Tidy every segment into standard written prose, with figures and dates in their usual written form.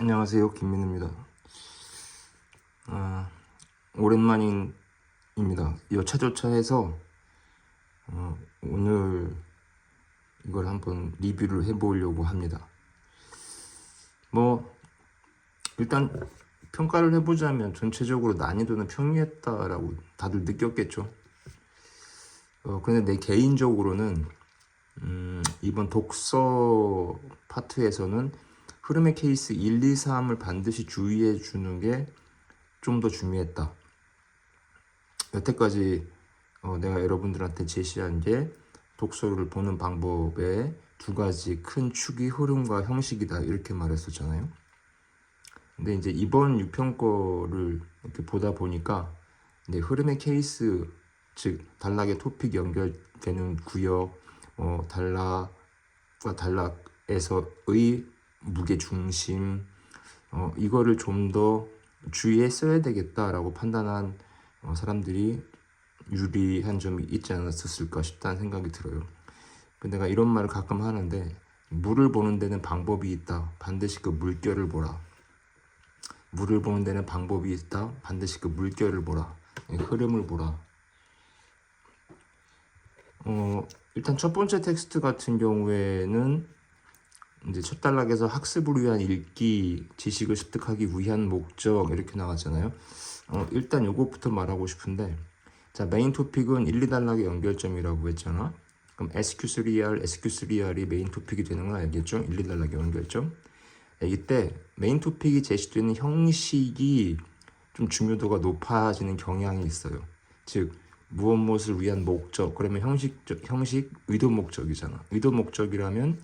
안녕하세요, 김민우입니다. 오랜만입니다. 여차저차해서 오늘 이걸 한번 리뷰를 해보려고 합니다. 일단 평가를 해보자면 전체적으로 난이도는 평이했다라고 다들 느꼈겠죠. 근데 내 개인적으로는 이번 독서 파트에서는 흐름의 케이스 1, 2, 3을 반드시 주의해 주는 게 좀 더 중요했다. 여태까지 내가 여러분들한테 제시한 게 독서를 보는 방법의 두 가지 큰 축이 흐름과 형식이다, 이렇게 말했었잖아요. 근데 이제 이번 6편 거를 이렇게 보다 보니까 이제 흐름의 케이스, 즉 단락의 토픽 연결되는 구역, 단락과 단락에서의 무게 중심, 이거를 좀 더 주의했어야 되겠다라고 판단한 사람들이 유리한 점이 있지 않았을까 싶다는 생각이 들어요. 근데 내가 이런 말을 가끔 하는데, 물을 보는 데는 방법이 있다, 반드시 그 물결을 보라. 물을 보는 데는 방법이 있다, 반드시 그 물결을 보라, 흐름을 보라. 일단 첫 번째 텍스트 같은 경우에는 이제 첫 단락에서 학습을 위한 읽기, 지식을 습득하기 위한 목적, 이렇게 나왔잖아요. 일단 요것부터 말하고 싶은데, 자, 메인 토픽은 1, 2단락의 연결점이라고 했잖아. 그럼 SQ3R이 메인 토픽이 되는 건 알겠죠? 1, 2단락의 연결점. 이때 메인 토픽이 제시되는 형식이 좀 중요도가 높아지는 경향이 있어요. 즉, 무엇을 위한 목적, 그러면 형식, 의도 목적이잖아. 의도 목적이라면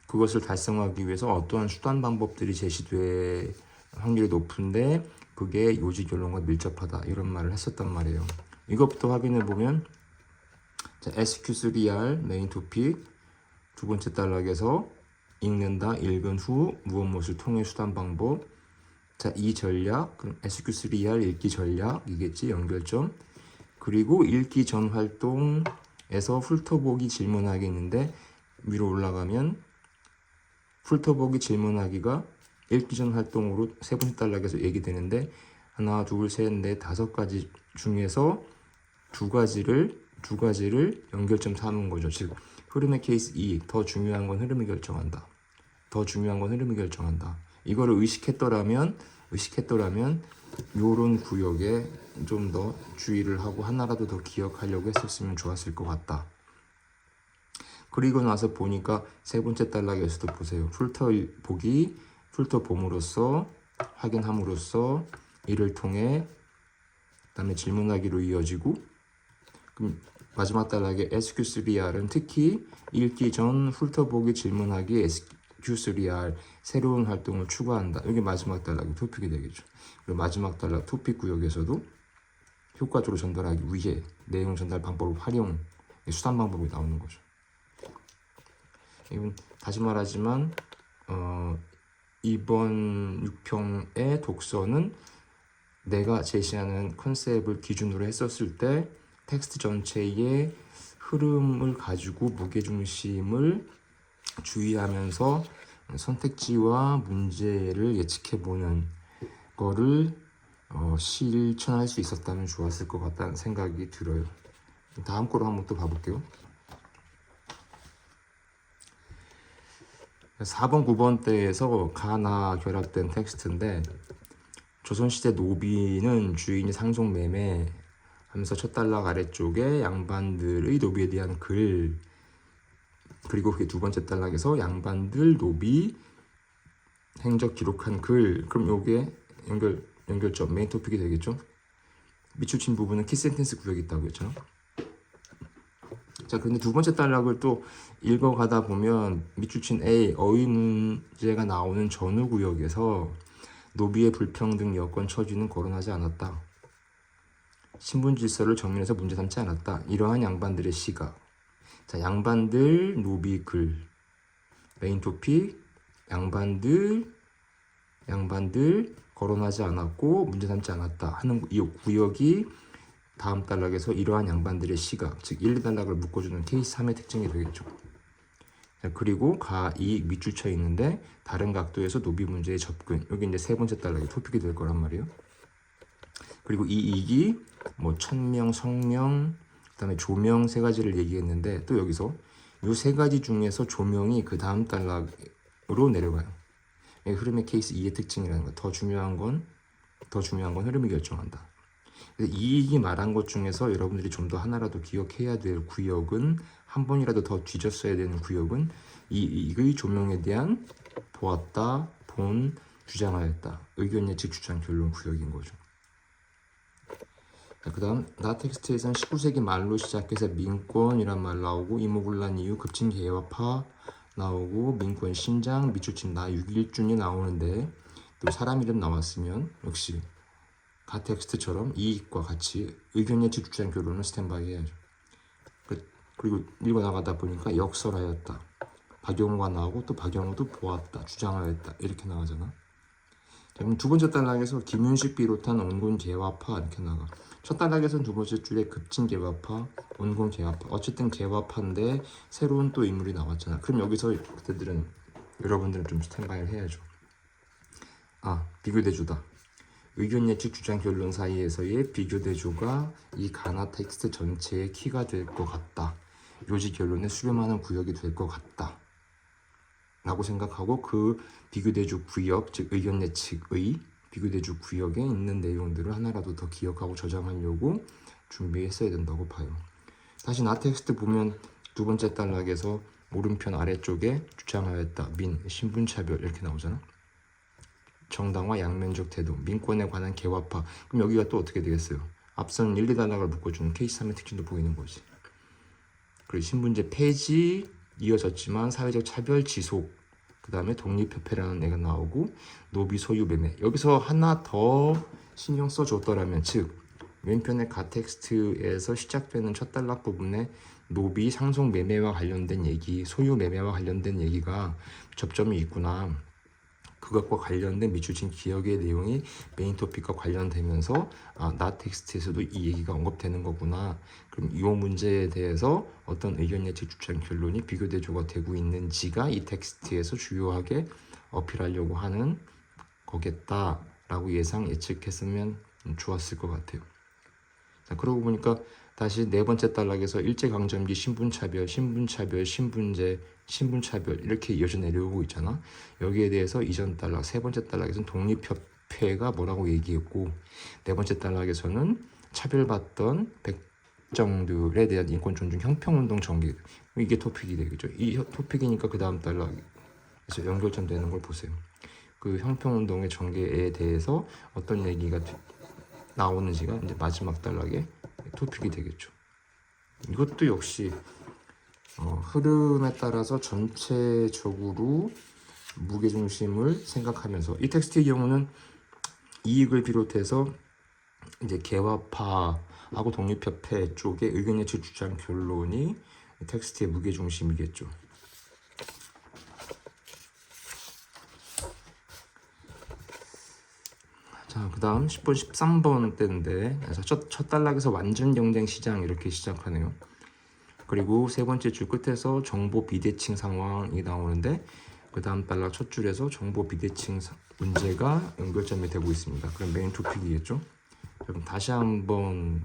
그것을 달성하기 위해서 어떠한 수단 방법들이 제시될 확률이 높은데 그게 요지 결론과 밀접하다, 이런 말을 했었단 말이에요. 이것부터 확인해 보면, 자, SQ3R 메인 토픽 두 번째 단락에서 읽는다, 읽은 후 무엇을 통해 수단 방법. 자, 이 전략, 그럼 SQ3R 읽기 전략이겠지, 연결점. 그리고 읽기 전 활동에서 훑어보기 질문하기 있는데, 위로 올라가면 훑어보기 질문하기가 읽기 전 활동으로 세 번째 단락에서 얘기되는데, 하나, 둘, 셋, 넷, 5가지 중에서 두 가지를 연결점 삼은 거죠. 즉, 흐름의 케이스 2, 더 중요한 건 흐름이 결정한다. 이거를 의식했더라면 요런 구역에 좀 더 주의를 하고 하나라도 더 기억하려고 했었으면 좋았을 것 같다. 그리고 나서 보니까 세 번째 단락에서도 보세요. 훑어봄으로써, 확인함으로써, 이를 통해, 그 다음에 질문하기로 이어지고, 그럼 마지막 단락의 SQ3R은 특히 읽기 전 훑어보기 질문하기 SQ3R 새로운 활동을 추구한다. 이게 마지막 단락의 토픽이 되겠죠. 그리고 마지막 단락 토픽 구역에서도 효과적으로 전달하기 위해 내용 전달 방법을 활용, 수단 방법이 나오는 거죠. 이건 다시 말하지만 이번 6평의 독서는 내가 제시하는 컨셉을 기준으로 했었을 때 텍스트 전체의 흐름을 가지고 무게중심을 주의하면서 선택지와 문제를 예측해보는 거를 실천할 수 있었다면 좋았을 것 같다는 생각이 들어요. 다음 거로 한번 또 봐볼게요. 4번, 9번 때에서 가나 결합된 텍스트인데, 조선시대 노비는 주인이 상속 매매 하면서 첫 단락 아래쪽에 양반들의 노비에 대한 글, 그리고 그게 두 번째 단락에서 양반들 노비 행적 기록한 글. 그럼 요게 연결점 메인 토픽이 되겠죠. 밑줄친 부분은 키 센텐스 구역이 있다고 했잖아. 자, 근데 두 번째 단락을 또 읽어가다 보면 밑줄친 A, 어휘 문제가 나오는 전후 구역에서 노비의 불평등 여건 처지는 거론하지 않았다. 신분 질서를 정면에서 문제 삼지 않았다. 이러한 양반들의 시각. 자, 양반들 노비 글 메인 토픽, 양반들 거론하지 않았고 문제 삼지 않았다 하는 이 구역이 다음 단락에서 이러한 양반들의 시각, 즉 1, 2단락을 묶어주는 케이스 3의 특징이 되겠죠. 자, 그리고 가이익 밑줄쳐 있는데 다른 각도에서 노비 문제의 접근. 여기 이제 세 번째 단락이 토픽이 될 거란 말이에요. 그리고 이 이익이 뭐 천명, 성명, 그다음에 조명 세 가지를 얘기했는데 또 여기서 이 세 가지 중에서 조명이 그 다음 단락으로 내려가요. 흐름의 케이스 2의 특징이라는 거. 더 중요한 건 흐름이 결정한다. 그래서 이익이 말한 것 중에서 여러분들이 좀 더 하나라도 기억해야 될 구역은 한 번이라도 더 뒤졌어야 되는 구역은 이 이익의 조명에 대한 보았다, 본, 주장하였다. 의견 예측 주장 결론 구역인 거죠. 그 다음 나 텍스트에서는 19세기 말로 시작해서 민권이란 말 나오고 이모군란 이후 급진 개화파 나오고 민권 신장 밑줄친 나 6일준이 나오는데 또 사람 이름 나왔으면 역시 가 텍스트처럼 이익과 같이 의견 예측 주장 결론을 스탠바이 해야죠. 그리고 읽어 나가다 보니까 역설하였다. 박영호가 나오고 또 박영호도 보았다. 주장하였다. 이렇게 나가잖아. 그럼 두 번째 단락에서 김윤식 비롯한 온건 개화파 이렇게 나가. 첫 단락에서는 두 번째 줄에 급진 개화파, 온건 개화파. 어쨌든 개화파인데 새로운 또 인물이 나왔잖아. 그럼 여기서 그때들은 여러분들은 좀 스탠바이를 해야죠. 비교대조다. 의견 예측 주장 결론 사이에서의 비교대조가 이 가나 텍스트 전체의 키가 될 것 같다. 요지 결론에 수렴하는 구역이 될 것 같다. 라고 생각하고 그 비교대조 구역, 즉 의견 예측의 비교대조 구역에 있는 내용들을 하나라도 더 기억하고 저장하려고 준비했어야 된다고 봐요. 다시 나 텍스트 보면 두 번째 단락에서 오른편 아래쪽에 주장하였다. 신분차별 이렇게 나오잖아. 정당화 양면적 태도, 민권에 관한 개화파. 그럼 여기가 또 어떻게 되겠어요? 앞선 1, 2단락을 묶어주는 케이스 3의 특징도 보이는 거지. 그리고 신분제 폐지 이어졌지만 사회적 차별 지속, 그 다음에 독립협회라는 애가 나오고 노비 소유 매매. 여기서 하나 더 신경 써줬더라면, 즉 왼편의 가텍스트에서 시작되는 첫 단락 부분에 노비 상속 매매와 관련된 얘기, 소유 매매와 관련된 얘기가 접점이 있구나. 그것과 관련된 밑줄친 기억의 내용이 메인 토픽과 관련되면서 나 텍스트에서도 이 얘기가 언급되는 거구나. 그럼 이 문제에 대해서 어떤 의견 예측 주장 결론이 비교대조가 되고 있는지가 이 텍스트에서 주요하게 어필하려고 하는 거겠다라고 예측했으면 좋았을 것 같아요. 자, 그러고 보니까 다시 네 번째 단락에서 일제강점기 신분차별, 신분제, 신분차별 이렇게 이어져 내려오고 있잖아. 여기에 대해서 이전 단락, 세 번째 단락에서는 독립협회가 뭐라고 얘기했고 네 번째 단락에서는 차별받던 백정들에 대한 인권 존중 형평운동 전개, 이게 토픽이 되겠죠. 이 토픽이니까 그 다음 단락에서 연결점 되는 걸 보세요. 그 형평운동의 전개에 대해서 어떤 얘기가 나오는지가 이제 마지막 단락에 토픽이 되겠죠. 이것도 역시 흐름에 따라서 전체적으로 무게중심을 생각하면서 이 텍스트의 경우는 이익을 비롯해서 이제 개화파하고 독립협회 쪽의 의견 예측 주장 결론이 텍스트의 무게중심이겠죠. 자, 그 다음 10번, 13번 때인데 첫 단락에서 완전 경쟁 시장 이렇게 시작하네요. 그리고 세 번째 줄 끝에서 정보 비대칭 상황이 나오는데 그 다음 단락 첫 줄에서 정보 비대칭 문제가 연결점이 되고 있습니다. 그럼 메인 토픽이겠죠. 그럼 다시 한번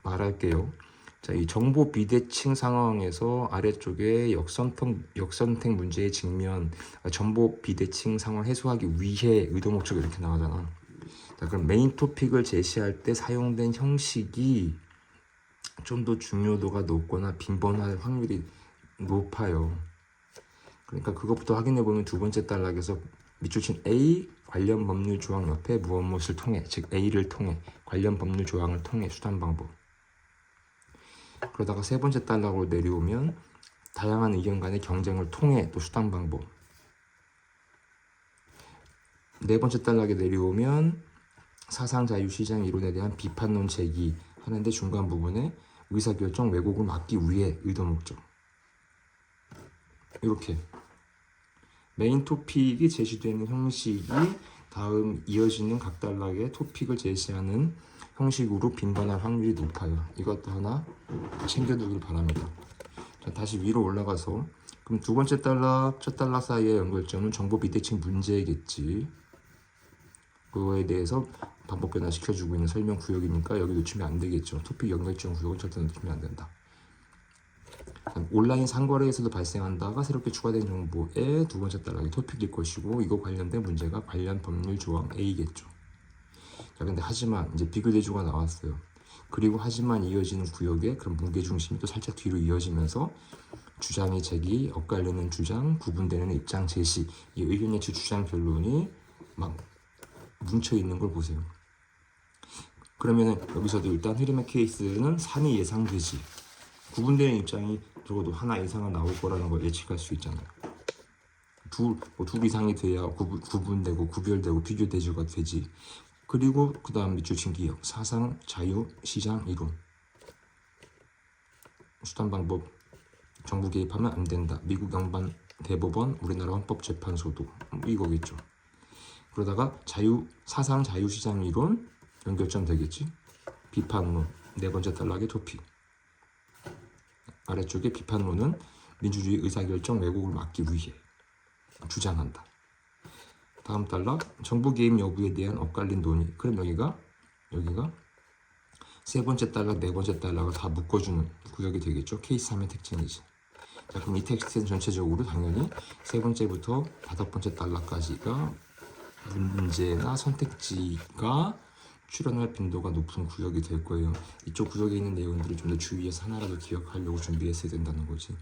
말할게요. 자, 이 정보 비대칭 상황에서 아래쪽에 역선택 문제의 직면, 정보 비대칭 상황 해소하기 위해 의도 목적 이렇게 나가잖아. 자, 그럼 메인 토픽을 제시할 때 사용된 형식이 좀 더 중요도가 높거나 빈번할 확률이 높아요. 그러니까 그것부터 확인해 보면 두 번째 단락에서 밑줄친 A 관련 법률 조항 옆에 무엇을 통해, 즉 A를 통해 관련 법률 조항을 통해 수단 방법. 그러다가 세 번째 단락으로 내려오면 다양한 의견 간의 경쟁을 통해 또 수단 방법. 네 번째 단락에 내려오면 사상 자유 시장 이론에 대한 비판론 제기 하는데 중간 부분에 의사결정 왜곡을 막기 위해 의도 목적. 이렇게 메인 토픽이 제시되는 형식이 다음 이어지는 각 단락의 토픽을 제시하는 형식으로 빈번할 확률이 높아요. 이것도 하나 챙겨두길 바랍니다. 자, 다시 위로 올라가서 그럼 두 번째 단락, 첫 단락 사이의 연결점은 정보 비대칭 문제겠지. 그거에 대해서 반복 변화시켜주고 있는 설명 구역이니까 여기 놓치면 안 되겠죠. 토픽 연결점 구역은 절대 놓치면 안 된다. 온라인 상거래에서도 발생한다가 새롭게 추가된 정보의 두 번째 단락이 토픽일 것이고 이거 관련된 문제가 관련 법률 조항 A겠죠. 자, 근데 하지만 이제 비교대조가 나왔어요. 그리고 하지만 이어지는 구역에 그런 무게중심이 또 살짝 뒤로 이어지면서 주장의 제기, 엇갈리는 주장, 구분되는 입장 제시, 이 의견 예측 주장 변론이 막 뭉쳐 있는 걸 보세요. 그러면은 여기서도 일단 흐름의 케이스는 3이 예상되지. 구분되는 입장이 적어도 하나 이상은 나올 거라는 걸 예측할 수 있잖아요. 둘 이상이 돼야 구분되고 구별되고 비교대조가 되지. 그리고 그 다음 밑줄 친 기억, 사상, 자유, 시장, 이론. 수단 방법, 정부 개입하면 안 된다. 미국 양반 대법원, 우리나라 헌법재판소도 이거겠죠. 그러다가 사상, 자유, 시장, 이론 연결점 되겠지. 비판론, 네 번째 단락의 토픽. 아래쪽에 비판론은 민주주의 의사결정 왜곡을 막기 위해 주장한다. 다음 단락, 정부 개입 여부에 대한 엇갈린 논의. 그럼 여기가 세 번째 단락, 네 번째 단락을 다 묶어주는 구역이 되겠죠. 케이스 3의 특징이지. 자, 그럼 이 텍스트는 전체적으로 당연히 세 번째부터 다섯 번째 단락까지가 문제나 선택지가 출현할 빈도가 높은 구역이 될 거예요. 이쪽 구역에 있는 내용들을 좀 더 주의해서 하나라도 기억하려고 준비했어야 된다는 거지.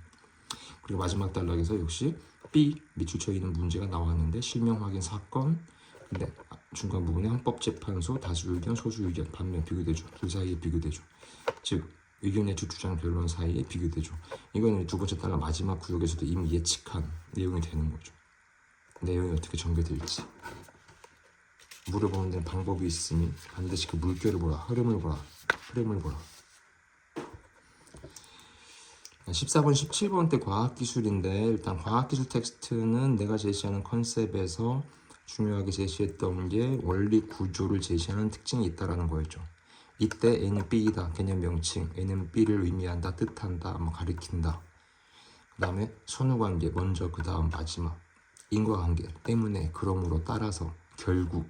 그리고 마지막 단락에서 역시 B 밑줄 쳐 있는 문제가 나왔는데 실명 확인 사건, 근데 중간 부분에 헌법재판소 다수 의견, 소수 의견, 반면 비교대조, 둘 사이에 비교대조, 즉 의견 예측 주장 변론 사이에 비교대조. 이거는 두 번째 단락 마지막 구역에서도 이미 예측한 내용이 되는 거죠. 내용이 어떻게 전개될지 물어보는 데는 방법이 있으니 반드시 그 물결을 보라, 흐름을 보라. 14번, 17번 때 과학기술인데 일단 과학기술 텍스트는 내가 제시하는 컨셉에서 중요하게 제시했던 게 원리 구조를 제시하는 특징이 있다라는 거였죠. 이때 A는 B이다, 개념 명칭, A는 B를 의미한다, 뜻한다, 가리킨다. 그 다음에 선후관계, 먼저, 그 다음 마지막, 인과관계, 때문에, 그러므로, 따라서, 결국.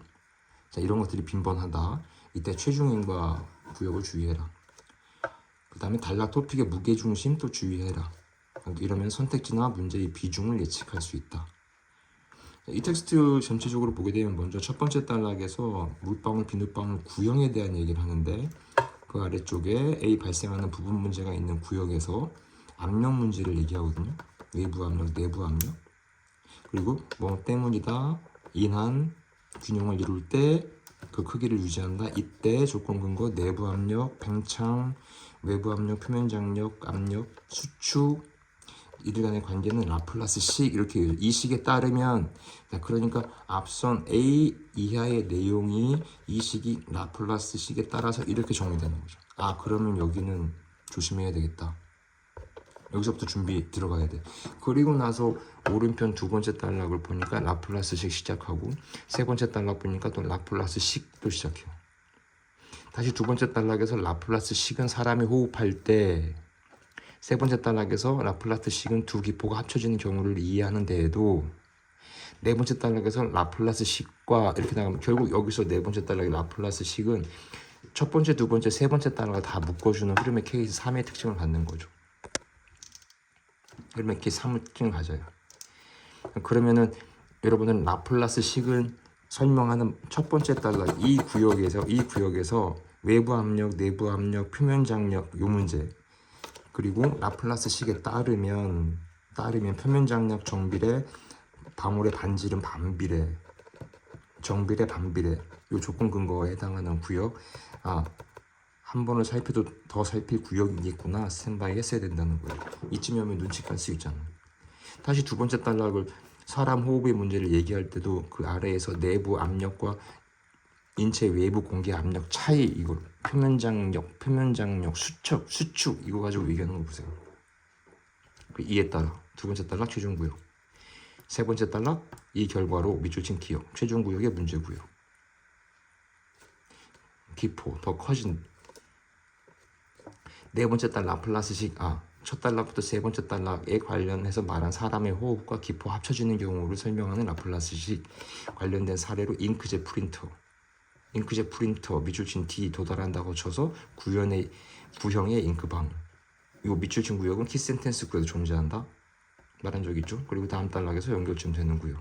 자, 이런 것들이 빈번하다. 이때 최종인과 구역을 주의해라. 그 다음에 단락 토픽의 무게중심 또 주의해라. 이러면 선택지나 문제의 비중을 예측할 수 있다. 이 텍스트 전체적으로 보게 되면 먼저 첫 번째 단락에서 물방울, 비눗방울 구형에 대한 얘기를 하는데 그 아래쪽에 A 발생하는 부분 문제가 있는 구역에서 압력 문제를 얘기하거든요. 외부 압력, 내부 압력. 그리고 뭐 때문이다, 인한, 균형을 이룰 때 그 크기를 유지한다. 이때 조건 근거, 내부 압력, 팽창, 외부 압력, 표면 장력, 압력, 수축, 이들 간의 관계는 라플라스 식, 이렇게 이 식에 따르면, 그러니까 앞선 A 이하의 내용이 이 식이 라플라스 식에 따라서 이렇게 정리되는 거죠. 아, 그러면 여기는 조심해야 되겠다. 여기서부터 준비 들어가야 돼. 그리고 나서 오른편 두 번째 단락을 보니까 라플라스식 시작하고 세 번째 단락 보니까 또 라플라스식도 시작해요. 다시 두 번째 단락에서 라플라스식은 사람이 호흡할 때, 세 번째 단락에서 라플라스식은 두 기포가 합쳐지는 경우를 이해하는 데에도, 네 번째 단락에서 라플라스식과 이렇게 나가면 결국 여기서 네 번째 단락의 라플라스식은 첫 번째, 두 번째, 세 번째 단락을 다 묶어주는 흐름의 케이스 3의 특징을 갖는 거죠. 흐름의 케이스 3의 특징을 가져요. 그러면은 여러분은 라플라스식을 설명하는 첫 번째 단락 이 구역에서 외부 압력, 내부 압력, 표면 장력 요 문제, 그리고 라플라스식에 따르면 표면 장력 정비례, 방울의 반지름 반비례, 정비례 반비례 요 조건 근거에 해당하는 구역, 한 번을 살펴도 더 살필 구역이겠구나 스탠바이 했어야 된다는 거예요. 이쯤에 오면 눈치 깔 수 있잖아. 다시 두 번째 단락을 사람 호흡의 문제를 얘기할 때도 그 아래에서 내부 압력과 인체 외부 공기 압력 차이, 이걸 표면 장력, 수축 이거 가지고 얘기하는 거 보세요. 그 이에 따라 두 번째 단락 최종 구역, 세 번째 단락 이 결과로 밑줄 친 기억, 최종 구역의 문제 구역, 기포 더 커진. 네 번째 단락 라플라스식, 첫 단락부터 세 번째 단락에 관련해서 말한 사람의 호흡과 기포 합쳐지는 경우를 설명하는 라플라스식 관련된 사례로 잉크젯 프린터 밑줄친 D 도달한다고 쳐서 구형의 잉크방울. 이 밑줄친 구역은 키센텐스 구역도 존재한다 말한 적 있죠. 그리고 다음 단락에서 연결점 되는 구역.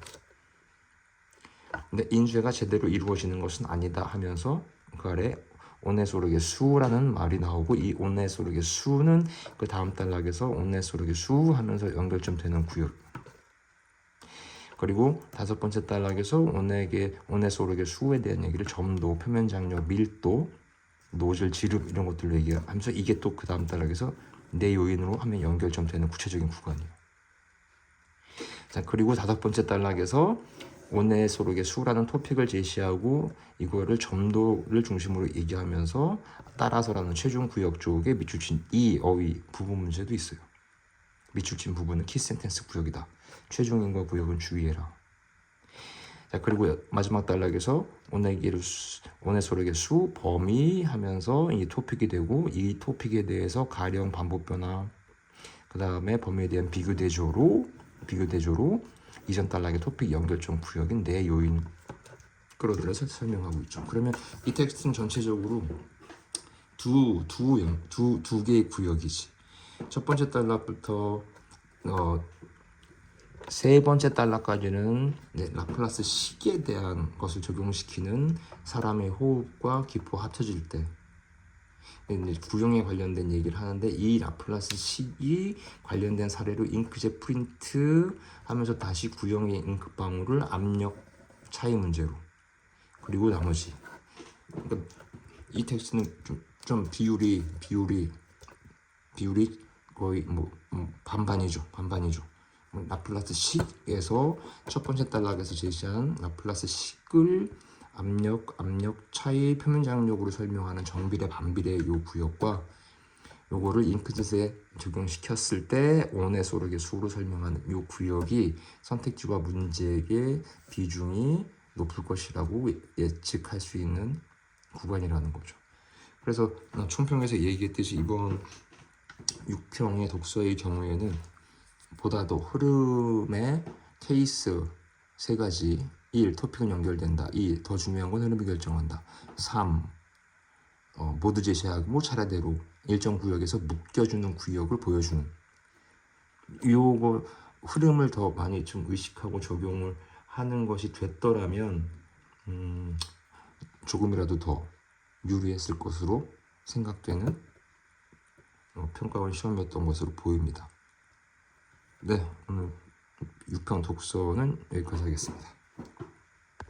근데 인쇄가 제대로 이루어지는 것은 아니다 하면서 그 아래 오네소르게 수라는 말이 나오고, 이 오네소르게 수는 그 다음 단락에서 오네소르게 수 하면서 연결점 되는 구역. 그리고 다섯 번째 단락에서 오네소르게 수에 대한 얘기를 점도, 표면 장력, 밀도, 노즐, 지름 이런 것들로 얘기하면서 이게 또 그 다음 단락에서 내 요인으로 하면 연결점 되는 구체적인 구간이에요. 자, 그리고 다섯 번째 단락에서 오네소르게 수라는 토픽을 제시하고 이거를 점도를 중심으로 얘기하면서 따라서라는 최종 구역 쪽에 밑줄친 이 어휘 부분 문제도 있어요. 밑줄친 부분은 키센텐스 구역이다. 최종인과 구역은 주의해라. 자, 그리고 마지막 단락에서 오네소르게 수 범위 하면서 이 토픽이 되고, 이 토픽에 대해서 가령 반복 변화, 그 다음에 범위에 대한 비교 대조로 이전 단락의 토픽 연결점 구역인 내 요인 끌어들여서 설명하고 있죠. 그러면 이 텍스트는 전체적으로 두 개의 구역이지. 첫 번째 단락부터 세 번째 단락까지는 라플라스 식에 대한 것을 적용시키는 사람의 호흡과 기포 합쳐질 때 구형에 관련된 얘기를 하는데, 이 라플라스 식이 관련된 사례로 잉크젯 프린트 하면서 다시 구형의 잉크방울을 압력 차이 문제로, 그리고 나머지 그러니까 이 텍스트는 좀 비율이 거의 반반이죠. 라플라스 식에서 첫 번째 단락에서 제시한 라플라스 식을 압력 차이 표면 장력으로 설명하는 정비례 반비례 요 구역과 요거를 잉크젯에 적용시켰을 때 오네소르게 수로 설명하는 요 구역이 선택지와 문제의 비중이 높을 것이라고 예측할 수 있는 구간이라는 거죠. 그래서 총평에서 얘기했듯이 이번 6평의 독서의 경우에는 보다 더 흐름의 케이스 세 가지. 1. 토픽은 연결된다. 2. 더 중요한 건 흐름이 결정한다. 3. 모두 제시하고 차례대로 일정 구역에서 묶여주는 구역을 보여주는, 요거 흐름을 더 많이 좀 의식하고 적용을 하는 것이 됐더라면 조금이라도 더 유리했을 것으로 생각되는 평가원 시험이었던 것으로 보입니다. 네, 오늘 6평 독서는 여기까지 하겠습니다.